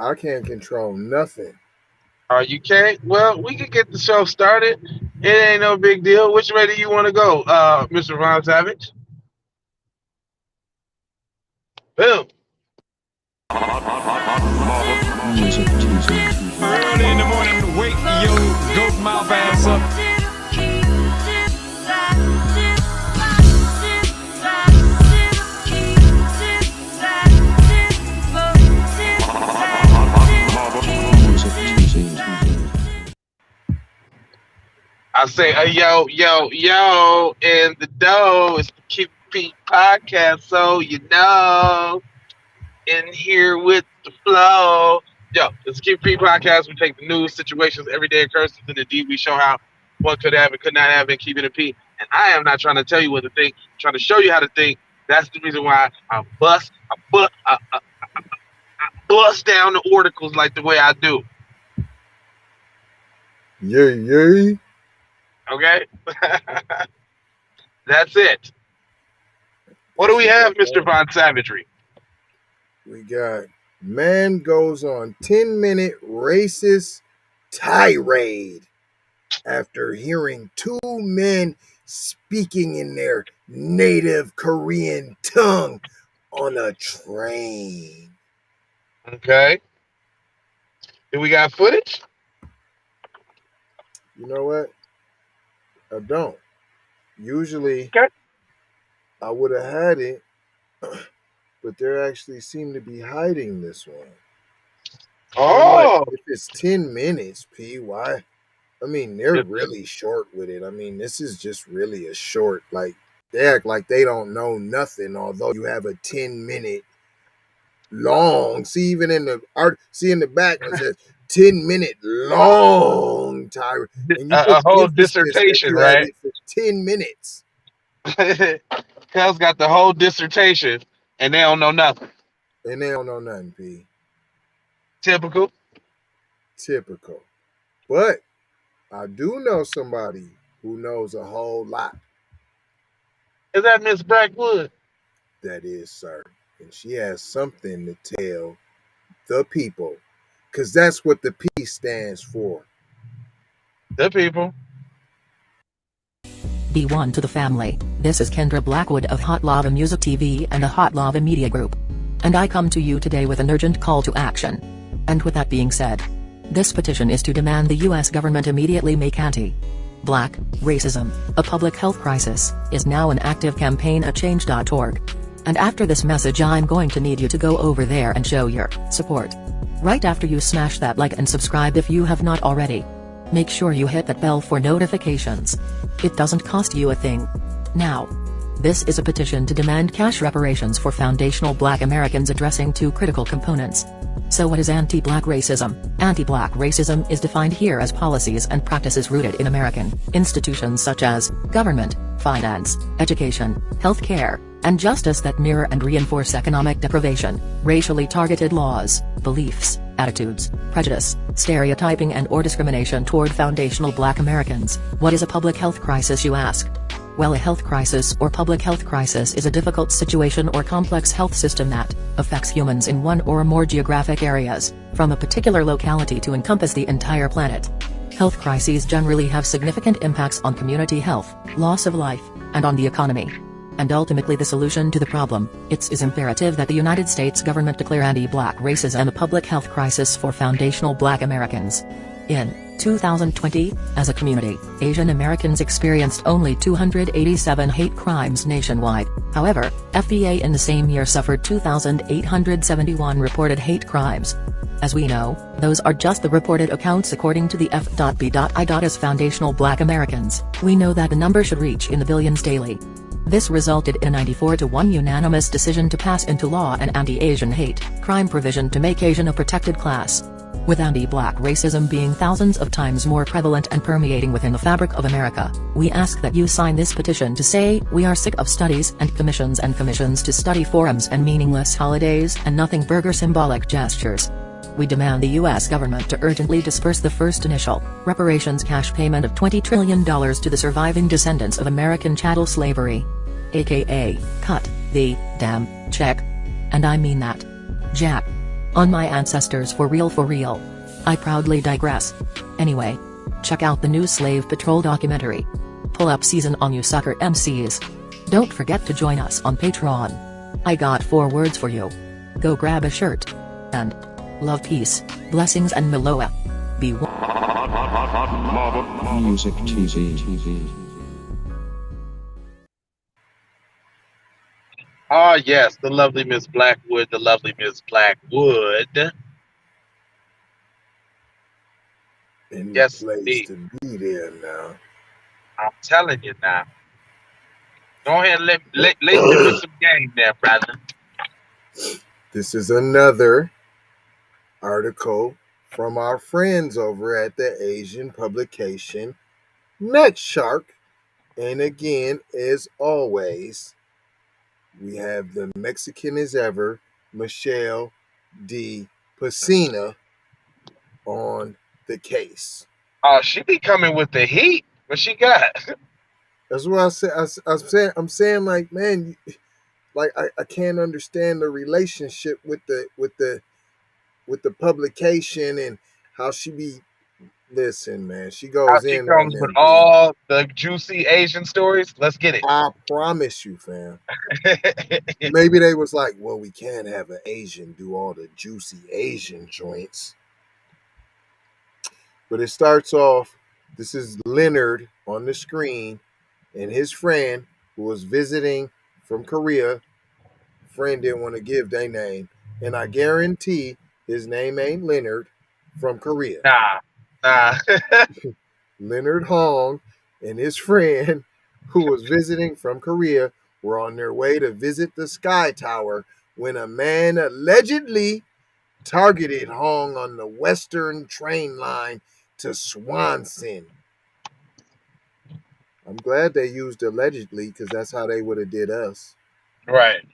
I can't control nothing. You can't? Well, we can get the show started. It ain't no big deal. Which way do you want to go, Mr. Von Savage? Boom. Early in the morning, wake your goat mouth ass up. I say, yo, yo, yo, and the dough is the Keep Pete podcast, so you know, in here with the flow. Yo, it's the Keep Pete podcast. We take the news, situations, everyday occurrences, and indeed we show how one could have and could not have, and keep it a Pete. And I am not trying to tell you what to think, I'm trying to show you how to think. That's the reason why I bust down the articles like the way I do. Yay, yay. Okay? That's it. What do we have, Mr. Von Savagery? We got man goes on 10-minute racist tirade after hearing two men speaking in their native Korean tongue on a train. Okay. Do we got footage? You know what? I don't. Usually, Okay. I would have had it, but they actually seem to be hiding this one. Oh. If it's 10 minutes, P, why? I mean, they're really short with it. I mean, this is just really a short, like, they act like they don't know nothing, although you have a 10-minute long, see, even in the art, see in the back, it says 10-minute long tirade. And you a whole dissertation, right? For 10 minutes. Kel's got the whole dissertation, and they don't know nothing. And they don't know nothing, P. Typical. But I do know somebody who knows a whole lot. Is that Miss Brackwood? That is, sir. And she has something to tell the people. Because that's what the P stands for. The people. Be one to the family. This is Kendra Blackwood of Hot Lava Music TV and the Hot Lava Media Group. And I come to you today with an urgent call to action. And with that being said, this petition is to demand the US government immediately make anti-black racism a public health crisis is now an active campaign at change.org. And after this message, I'm going to need you to go over there and show your support. Right after you smash that like and subscribe if you have not already. Make sure you hit that bell for notifications. It doesn't cost you a thing. Now, this is a petition to demand cash reparations for foundational Black Americans addressing two critical components. So what is anti-Black racism? Anti-Black racism is defined here as policies and practices rooted in American institutions such as government, finance, education, healthcare, and justice that mirror and reinforce economic deprivation, racially targeted laws, beliefs, attitudes, prejudice, stereotyping and/or discrimination toward foundational Black Americans. What is a public health crisis, you ask? Well, a health crisis or public health crisis is a difficult situation or complex health system that affects humans in one or more geographic areas, from a particular locality to encompass the entire planet. Health crises generally have significant impacts on community health, loss of life, and on the economy. And ultimately the solution to the problem, it is imperative that the United States government declare anti-Black racism a public health crisis for foundational Black Americans. In 2020, as a community, Asian Americans experienced only 287 hate crimes nationwide. However, FBA in the same year suffered 2,871 reported hate crimes. As we know, those are just the reported accounts according to the F.B.I. As foundational Black Americans, we know that the number should reach in the billions daily. This resulted in a 94-1 unanimous decision to pass into law an anti-Asian hate crime provision to make Asian a protected class. With anti-Black racism being thousands of times more prevalent and permeating within the fabric of America, we ask that you sign this petition to say, we are sick of studies and commissions to study forums and meaningless holidays and nothing burger symbolic gestures. We demand the U.S. government to urgently disperse the first initial reparations cash payment of $20 trillion to the surviving descendants of American chattel slavery. AKA, cut the damn check. And I mean that. Jack. On my ancestors for real for real. I proudly digress. Anyway. Check out the new Slave Patrol documentary. Pull up season on you sucker MCs. Don't forget to join us on Patreon. I got 4 words for you. Go grab a shirt. And love, peace, blessings and Miloa. Be Music TV. Ah, yes, the lovely Miss Blackwood, the lovely Miss Blackwood. In the Yes, place indeed. to be there now. I'm telling you now. Go ahead and lace me with some game there, brother. This is another article from our friends over at the Asian publication Next Shark. And again, as always, we have the Mexican as ever, Michelle D. Pacina, on the case. Oh, she be coming with the heat. What she got? That's what I said. I'm saying, like, man, like I can't understand the relationship with the publication and how she be. Listen, man, she How goes she in on comes with them. all the juicy Asian stories. Let's get it. I promise you, fam. Maybe they was like, well, we can't have an Asian do all the juicy Asian joints. But it starts off, this is Leonard on the screen and his friend who was visiting from Korea. Friend didn't want to give their name. And I guarantee his name ain't Leonard from Korea. Nah. Leonard Hong and his friend who was visiting from Korea were on their way to visit the Sky Tower when a man allegedly targeted Hong on the Western train line to Swanson. I'm glad they used allegedly because that's how they would have did us. Right.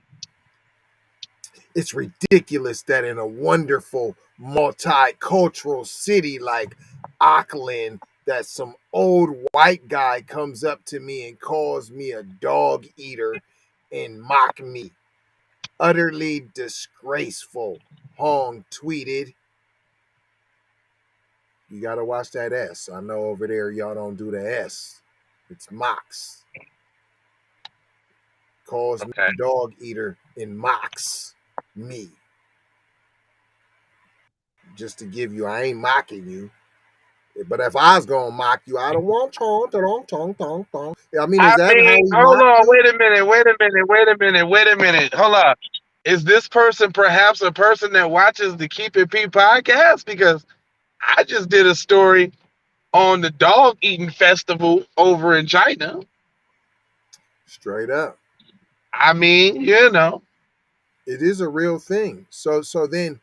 It's ridiculous that in a wonderful multicultural city like Auckland that some old white guy comes up to me and calls me a dog eater and mock me. Utterly disgraceful, Hong tweeted. You gotta watch that S. I know over there y'all don't do the S. It's mocks. Calls me a dog eater and mocks me. Just to give you, I ain't mocking you. But if I was gonna mock you, I don't want tong. I mean, is that how we hold mock on, you? wait a minute. Hold on. Is this person perhaps a person that watches the Keep It P podcast? Because I just did a story on the dog eating festival over in China. Straight up. I mean, you know. It is a real thing. So then,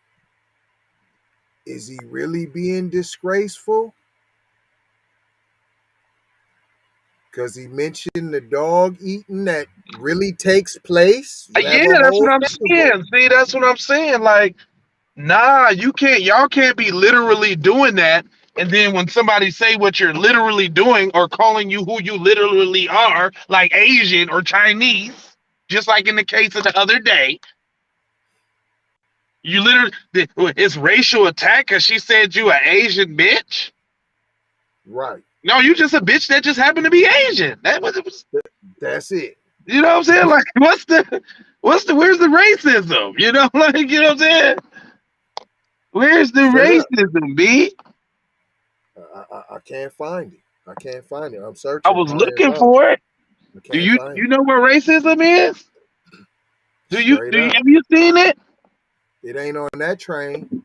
is he really being disgraceful? Because he mentioned the dog eating that really takes place. You have Yeah, a that's whole what I'm festival. saying. See, that's what I'm saying. Like, nah, y'all can't be literally doing that. And then when somebody say what you're literally doing or calling you who you literally are, like Asian or Chinese, just like in the case of the other day, you literally, it's racial attack because she said you an Asian bitch. Right. No, you just a bitch that just happened to be Asian. That was it. That's it. You know what I'm saying? Like, where's the racism? You know, like, you know what I'm saying? Where's the Straight up. racism, B? I can't find it. I can't find it. I'm I searching was high and looking low. for it. I Do can't find you it. know what racism is? Straight up. Have you seen it? It ain't on that train.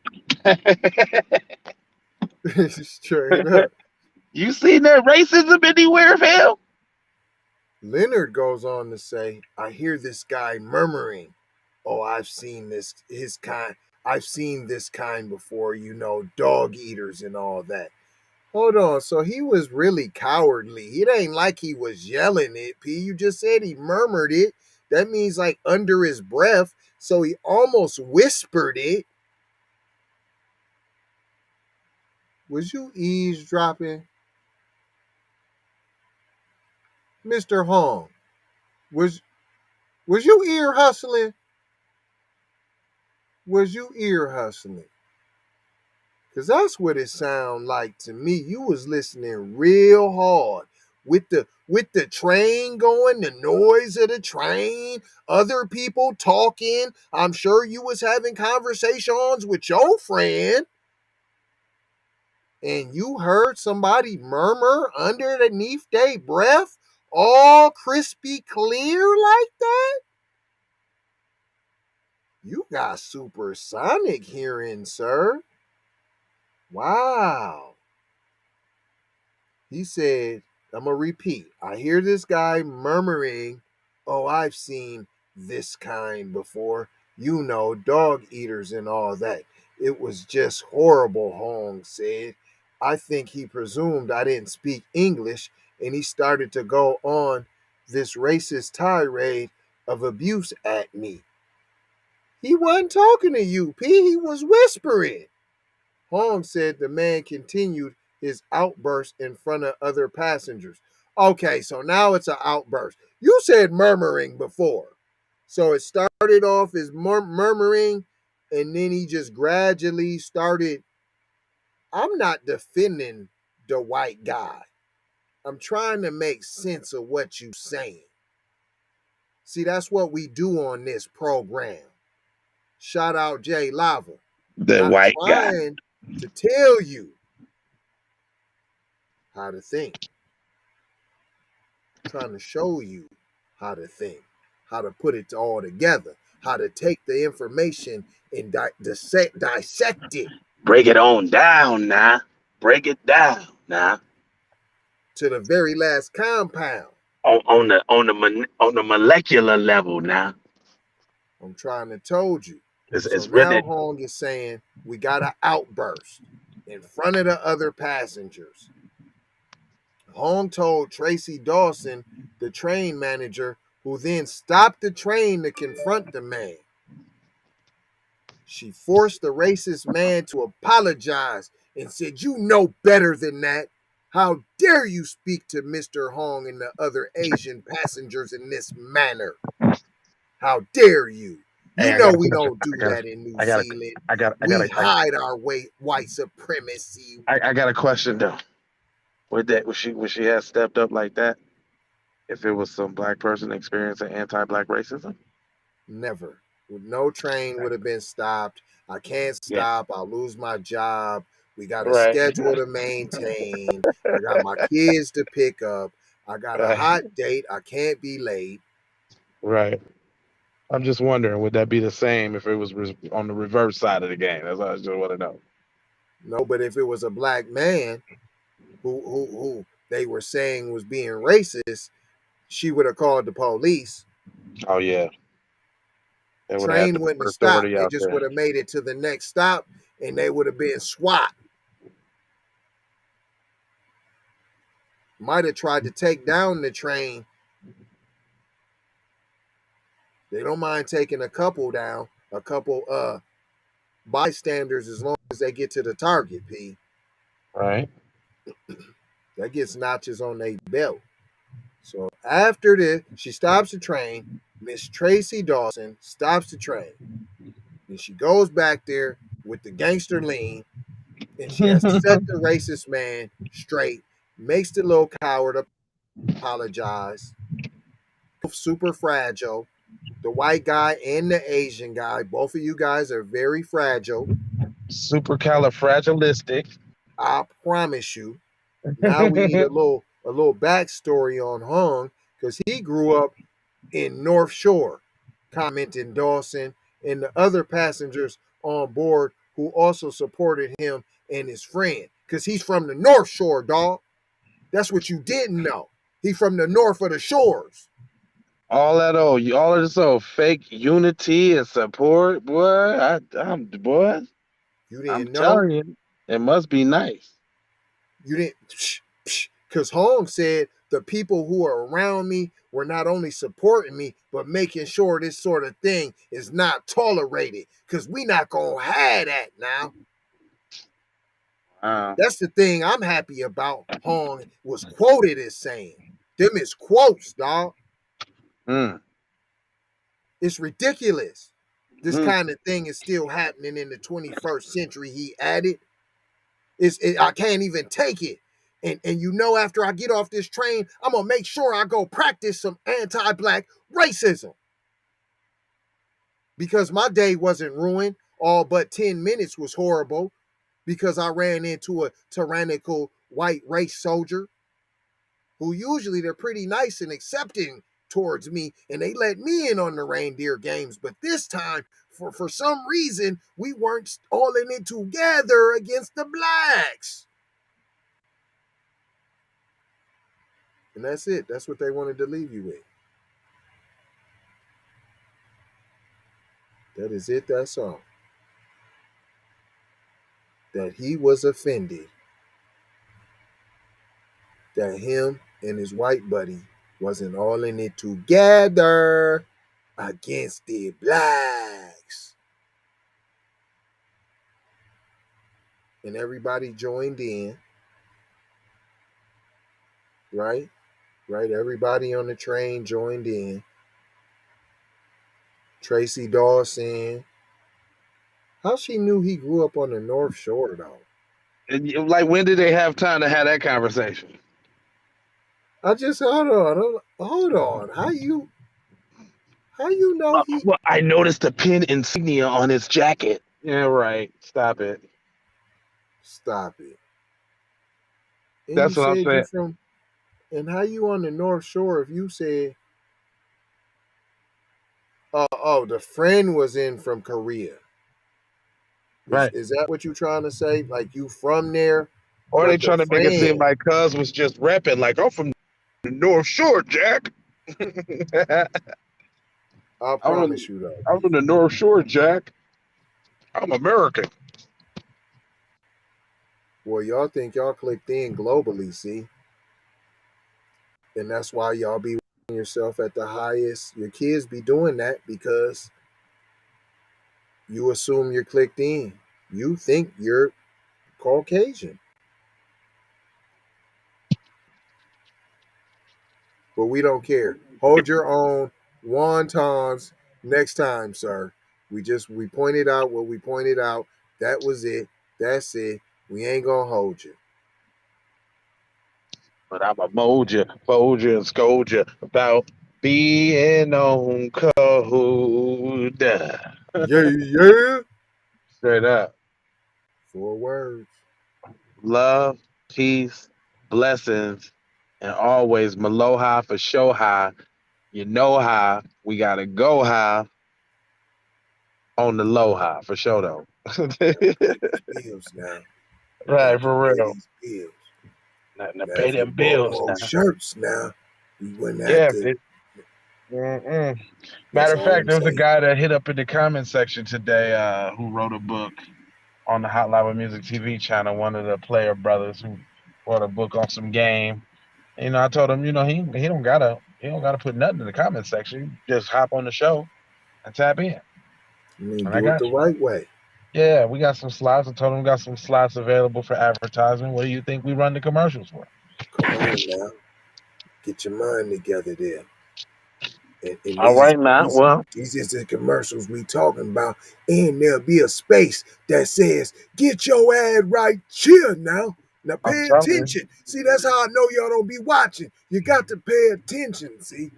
Straight up. You seen that racism anywhere, Phil? Leonard goes on to say, I hear this guy murmuring, oh, I've seen this kind before, you know, dog eaters and all that. Hold on, so he was really cowardly. It ain't like he was yelling it, P. You just said he murmured it. That means like under his breath, so he almost whispered it. Was you eavesdropping? Mr. Hong, was you ear hustling? Was you ear hustling? Cause that's what it sound like to me. You was listening real hard with the train going, the noise of the train, other people talking. I'm sure you was having conversations with your friend, and you heard somebody murmur underneath their breath, all crispy clear like that. You got supersonic hearing, sir. Wow. He said, I'm going to repeat. I hear this guy murmuring, oh, I've seen this kind before. You know, dog eaters and all that. It was just horrible, Hong said. I think he presumed I didn't speak English, and he started to go on this racist tirade of abuse at me. He wasn't talking to you, P. He was whispering. Hong said the man continued his outburst in front of other passengers. Okay, so now it's an outburst. You said murmuring before. So it started off as murmuring, and then he just gradually started. I'm not defending the white guy. I'm trying to make sense of what you're saying. See, that's what we do on this program. Shout out Jay Lava. The I'm white guy. trying to tell you how to think. I'm trying to show you how to think, how to put it all together, how to take the information and dissect it. Break it on down now. Break it down now. To the very last compound. On the molecular level now. I'm trying to told you. It's So now really Hong is saying we got an outburst in front of the other passengers. Hong told Tracy Dawson, the train manager, who then stopped the train to confront the man. She forced the racist man to apologize and said, you know better than that. How dare you speak to Mr. Hong and the other Asian passengers in this manner? How dare you? You know we don't do that in New Zealand. We hide our white supremacy. I got a question though. Would she have stepped up like that if it was some black person experiencing anti-black racism? Never. No train would have been stopped. I can't stop. I'll lose my job. We got a schedule to maintain. I got my kids to pick up. I got a hot date. I can't be late. Right. I'm just wondering, would that be the same if it was on the reverse side of the game? That's what I just want to know. No, but if it was a black man who they were saying was being racist, she would have called the police. Oh yeah. Train wouldn't have stopped. They just would have made it to the next stop, and they would have been SWAT. Might have tried to take down the train. They don't mind taking a couple down, a couple bystanders, as long as they get to the target, P. Right. That gets notches on their belt. So after this, she stops the train. Miss Tracy Dawson stops the train. And she goes back there with the gangster lean, and she has to set the racist man straight, makes the little coward apologize. Both super fragile. The white guy and the Asian guy, both of you guys are very fragile. Supercalifragilistic. I promise you. Now we need a little backstory on Hung, because he grew up in North Shore, commenting Dawson and the other passengers on board who also supported him and his friend, because he's from the North Shore, dog. That's what you didn't know. He's from the north of the shores. All of this old fake unity and support, boy. Boy. You didn't I'm know. telling you, it must be nice. You didn't, because Holmes said the people who are around me were not only supporting me, but making sure this sort of thing is not tolerated, because we not going to have that now. That's the thing I'm happy about. Hong was quoted as saying. Them is quotes, dog. It's ridiculous. This kind of thing is still happening in the 21st century. He added, I can't even take it. And after I get off this train, I'm gonna make sure I go practice some anti-black racism. Because my day wasn't ruined. All but 10 minutes was horrible because I ran into a tyrannical white race soldier who usually they're pretty nice and accepting towards me, and they let me in on the reindeer games. But this time, for some reason, we weren't all in it together against the blacks. And that's it. That's what they wanted to leave you with. That is it. That's all. That he was offended that him and his white buddy wasn't all in it together against the blacks. And everybody joined in. Right? Everybody on the train joined in. Tracy Dawson. How she knew he grew up on the North Shore, though? And like, when did they have time to have that conversation? I just hold on. How you know he? Well, I noticed the pin insignia on his jacket. Yeah, right. Stop it. And that's what I'm saying. And how you on the North Shore if you said, the friend was in from Korea? Right. Is that what you trying to say? Like you from there? Or they trying to make it seem like Cuz was just repping, like, I'm from the North Shore, Jack. I promise you though. I'm from the North Shore, Jack. I'm American. Well, y'all think y'all clicked in globally, see? And that's why y'all be yourself at the highest. Your kids be doing that because you assume you're clicked in. You think you're Caucasian. But we don't care. Hold your own wontons next time, sir. We pointed out what we pointed out. That was it. That's it. We ain't gonna hold you. But I'm a mold you, fold you, and scold you about being on code. Yeah. Straight up. 4 words. Love, peace, blessings, and always Maloha for show high. You know how we gotta go high on the low high for sure though. Bills now. Right, for real. Bills. Now pay them bills now. Shirts now. We wouldn't have to. Matter of fact, there was a guy that hit up in the comment section today who wrote a book on the Hot Live Music TV channel. One of the player brothers who wrote a book on some game. And, I told him, he don't gotta put nothing in the comment section. Just hop on the show and tap in. Do it the right way. Yeah, we got some slots. I told him we got some slots available for advertising. What do you think we run the commercials for? Come on now. Get your mind together there. And all right now. Well, these is the commercials we talking about. And there'll be a space that says, get your ad right here now. Now pay attention. See, that's how I know y'all don't be watching. You got to pay attention, see.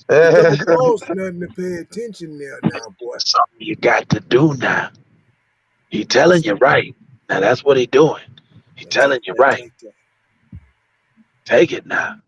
It don't cost nothing to pay attention there now, boy. Something you got to do now. He telling you right. Now that's what he doing. He telling you right. Take it now.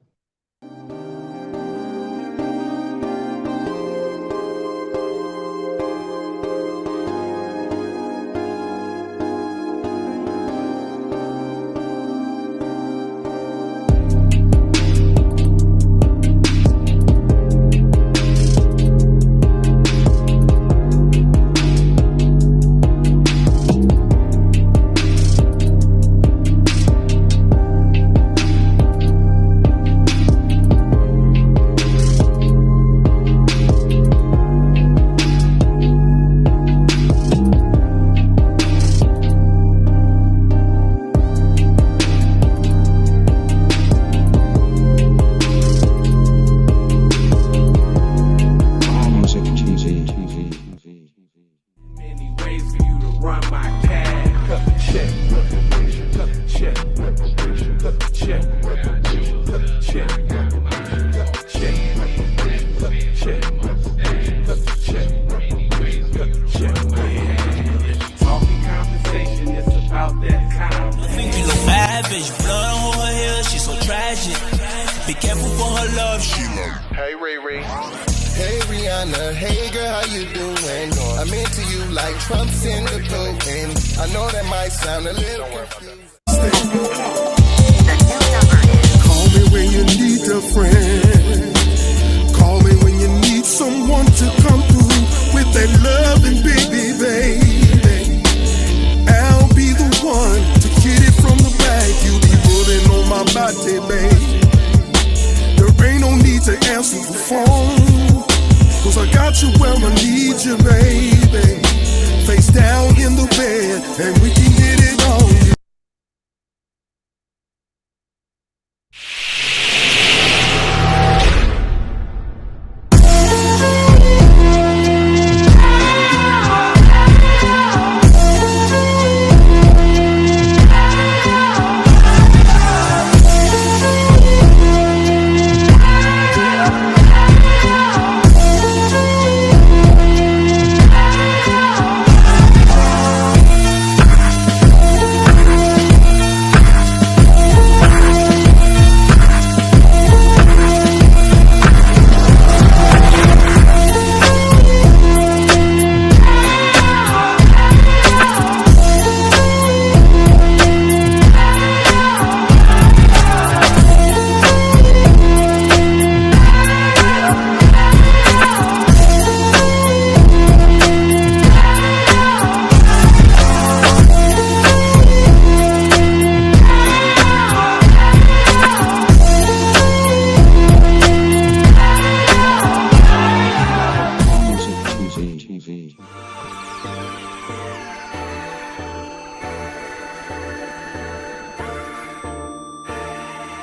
bitch blood on her hair, she so tragic. Be careful for her love, she love. Hey Riri. Hey Rihanna, hey girl, how you doing? I'm into you like Trump's in the cocaine. I know that might sound a little confusing. Call me when you need a friend. Call me when you need someone to come through with that loving baby. I'll be the one to get it from the back. You be pulling on my body, babe. There ain't no need to answer the phone, 'cause I got you where I need you, baby. Face down in the bed, and we can get it on. TV.